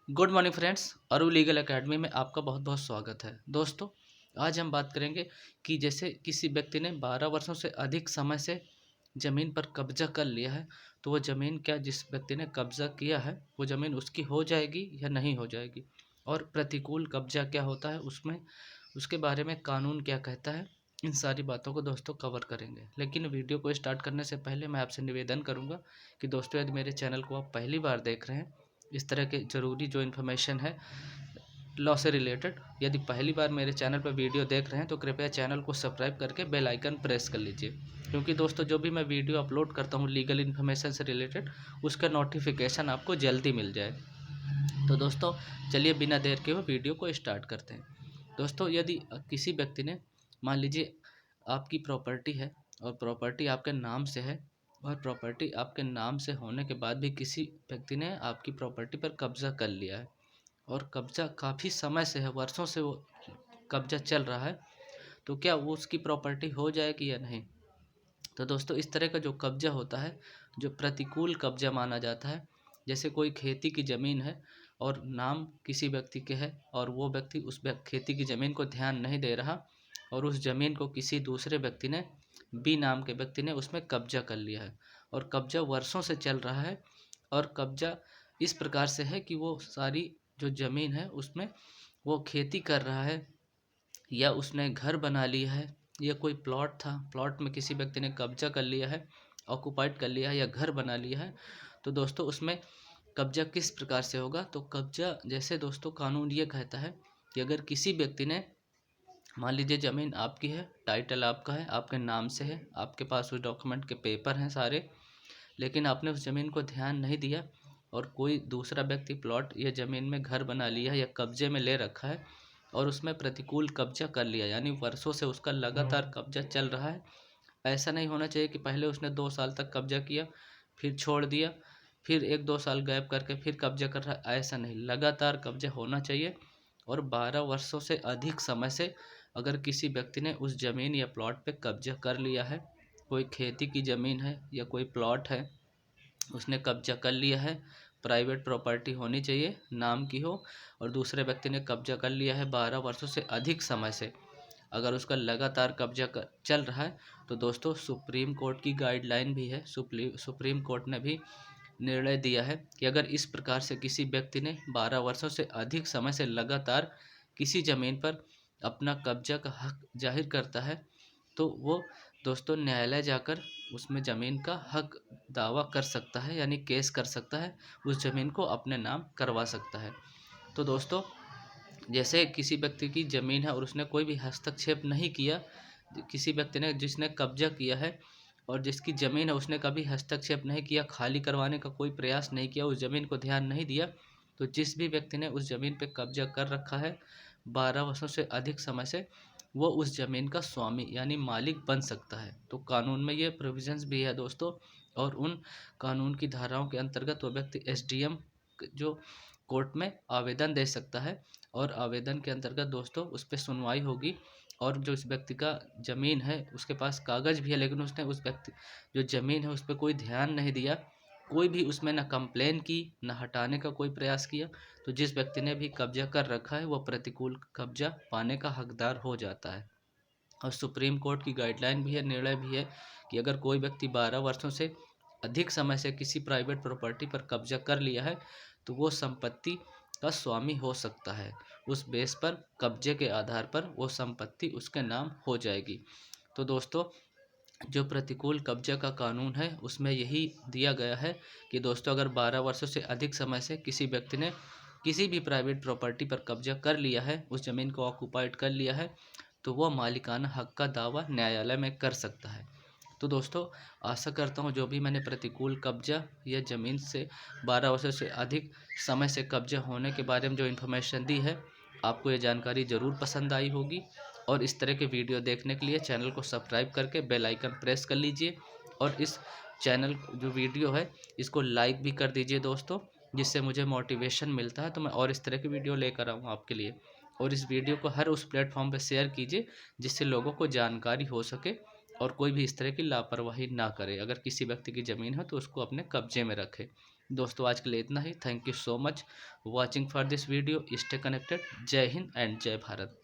Good morning friends. अरु legal academy में आपका बहुत बहुत स्वागत है। दोस्तों, आज हम बात करेंगे कि जैसे किसी व्यक्ति ने 12 वर्षों से अधिक समय से ज़मीन पर कब्जा कर लिया है, तो वो ज़मीन क्या जिस व्यक्ति ने कब्जा किया है वो ज़मीन उसकी हो जाएगी या नहीं हो जाएगी, और प्रतिकूल कब्जा क्या होता है उसमें, उसके बारे में कानून क्या कहता है, इन सारी बातों को दोस्तों कवर करेंगे। लेकिन वीडियो को स्टार्ट करने से पहले मैं आपसे निवेदन करूँगा कि दोस्तों, यदि मेरे चैनल को आप पहली बार देख रहे हैं, इस तरह के ज़रूरी जो इन्फॉर्मेशन है लॉ से रिलेटेड, यदि पहली बार मेरे चैनल पर वीडियो देख रहे हैं तो कृपया चैनल को सब्सक्राइब करके बेल आइकन प्रेस कर लीजिए, क्योंकि दोस्तों जो भी मैं वीडियो अपलोड करता हूँ लीगल इन्फॉर्मेशन से रिलेटेड, उसका नोटिफिकेशन आपको जल्दी मिल जाए। तो दोस्तों, चलिए बिना देर के हुए वीडियो को स्टार्ट करते हैं। दोस्तों, यदि किसी व्यक्ति ने, मान लीजिए आपकी प्रॉपर्टी है और प्रॉपर्टी आपके नाम से है, और प्रॉपर्टी आपके नाम से होने के बाद भी किसी व्यक्ति ने आपकी प्रॉपर्टी पर कब्जा कर लिया है, और कब्जा काफ़ी समय से है, वर्षों से वो कब्जा चल रहा है, तो क्या वो उसकी प्रॉपर्टी हो जाएगी या नहीं। तो दोस्तों, इस तरह का जो कब्जा होता है, जो प्रतिकूल कब्जा माना जाता है, जैसे कोई खेती की ज़मीन है और नाम किसी व्यक्ति के है, और वो व्यक्ति उस खेती की ज़मीन को ध्यान नहीं दे रहा, और उस ज़मीन को किसी दूसरे व्यक्ति ने, बी नाम के व्यक्ति ने उसमें कब्जा कर लिया है, और कब्जा वर्षों से चल रहा है, और कब्जा इस प्रकार से है कि वो सारी जो ज़मीन है उसमें वो खेती कर रहा है, या उसने घर बना लिया है, या कोई प्लॉट था, प्लॉट में किसी व्यक्ति ने कब्जा कर लिया है, ऑक्युपाइड कर लिया है, या घर बना लिया है, तो दोस्तों उसमें कब्जा किस प्रकार से होगा। तो कब्जा जैसे दोस्तों कानून ये कहता है कि अगर किसी व्यक्ति ने, मान लीजिए ज़मीन आपकी है, टाइटल आपका है, आपके नाम से है, आपके पास उस डॉक्यूमेंट के पेपर हैं सारे, लेकिन आपने उस ज़मीन को ध्यान नहीं दिया, और कोई दूसरा व्यक्ति प्लॉट या ज़मीन में घर बना लिया है या कब्जे में ले रखा है, और उसमें प्रतिकूल कब्जा कर लिया, यानी वर्षों से उसका लगातार कब्जा चल रहा है। ऐसा नहीं होना चाहिए कि पहले उसने 2 साल तक कब्जा किया, फिर छोड़ दिया, फिर 1-2 साल गैप करके फिर कब्जा कर रहा है, ऐसा नहीं, लगातार कब्जा होना चाहिए। और 12 वर्षों से अधिक समय से अगर किसी व्यक्ति ने उस ज़मीन या प्लॉट पे कब्जा कर लिया है, कोई खेती की ज़मीन है या कोई प्लॉट है, उसने कब्जा कर लिया है, प्राइवेट प्रॉपर्टी होनी चाहिए, नाम की हो, और दूसरे व्यक्ति ने कब्जा कर लिया है 12 वर्षों से अधिक समय से, अगर उसका लगातार कब्जा चल रहा है, तो दोस्तों सुप्रीम कोर्ट की गाइडलाइन भी है, सुप्रीम कोर्ट ने भी निर्णय दिया है कि अगर इस प्रकार से किसी व्यक्ति ने 12 वर्षों से अधिक समय से लगातार किसी ज़मीन पर अपना कब्जा का हक जाहिर करता है, तो वो दोस्तों न्यायालय जाकर उसमें ज़मीन का हक दावा कर सकता है, यानी केस कर सकता है, उस ज़मीन को अपने नाम करवा सकता है। तो दोस्तों, जैसे किसी व्यक्ति की ज़मीन है और उसने कोई भी हस्तक्षेप नहीं किया, किसी व्यक्ति ने जिसने कब्जा किया है और जिसकी ज़मीन है उसने कभी हस्तक्षेप नहीं किया, खाली करवाने का कोई प्रयास नहीं किया, उस ज़मीन को ध्यान नहीं दिया, तो जिस भी व्यक्ति ने उस ज़मीन पे कब्जा कर रखा है 12 वर्षों से अधिक समय से, वो उस ज़मीन का स्वामी यानी मालिक बन सकता है। तो कानून में ये प्रोविजंस भी है दोस्तों, और उन कानून की धाराओं के अंतर्गत वो व्यक्ति एसडीएम जो कोर्ट में आवेदन दे सकता है, और आवेदन के अंतर्गत दोस्तों उस पर सुनवाई होगी, और जो इस व्यक्ति का ज़मीन है उसके पास कागज़ भी है, लेकिन उसने उस व्यक्ति जो ज़मीन है उस पर कोई ध्यान नहीं दिया, कोई भी उसमें ना कंप्लेन की, ना हटाने का कोई प्रयास किया, तो जिस व्यक्ति ने भी कब्जा कर रखा है वो प्रतिकूल कब्जा पाने का हकदार हो जाता है। और सुप्रीम कोर्ट की गाइडलाइन भी है, निर्णय भी है कि अगर कोई व्यक्ति 12 वर्षों से अधिक समय से किसी प्राइवेट प्रॉपर्टी पर कब्जा कर लिया है, तो वो संपत्ति का स्वामी हो सकता है। उस बेस पर, कब्जे के आधार पर वो संपत्ति उसके नाम हो जाएगी। तो दोस्तों, जो प्रतिकूल कब्जा का कानून है उसमें यही दिया गया है कि दोस्तों, अगर 12 वर्षों से अधिक समय से किसी व्यक्ति ने किसी भी प्राइवेट प्रॉपर्टी पर कब्जा कर लिया है, उस ज़मीन को ऑक्युपाइड कर लिया है, तो वह मालिकाना हक का दावा न्यायालय में कर सकता है। तो दोस्तों, आशा करता हूँ जो भी मैंने प्रतिकूल कब्जा या ज़मीन से 12 वर्षों से अधिक समय से कब्जा होने के बारे में जो इन्फॉर्मेशन दी है, आपको ये जानकारी ज़रूर पसंद आई होगी। और इस तरह के वीडियो देखने के लिए चैनल को सब्सक्राइब करके बेल आइकन प्रेस कर लीजिए, और इस चैनल जो वीडियो है इसको लाइक भी कर दीजिए दोस्तों, जिससे मुझे मोटिवेशन मिलता है, तो मैं और इस तरह की वीडियो लेकर आऊँ आपके लिए। और इस वीडियो को हर उस प्लेटफॉर्म पर शेयर कीजिए जिससे लोगों को जानकारी हो सके, और कोई भी इस तरह की लापरवाही ना करे, अगर किसी व्यक्ति की ज़मीन है तो उसको अपने कब्जे में रखे। दोस्तों आज के लिए इतना ही। Thank you so much watching for this video. Stay connected. जय हिंद एंड जय भारत।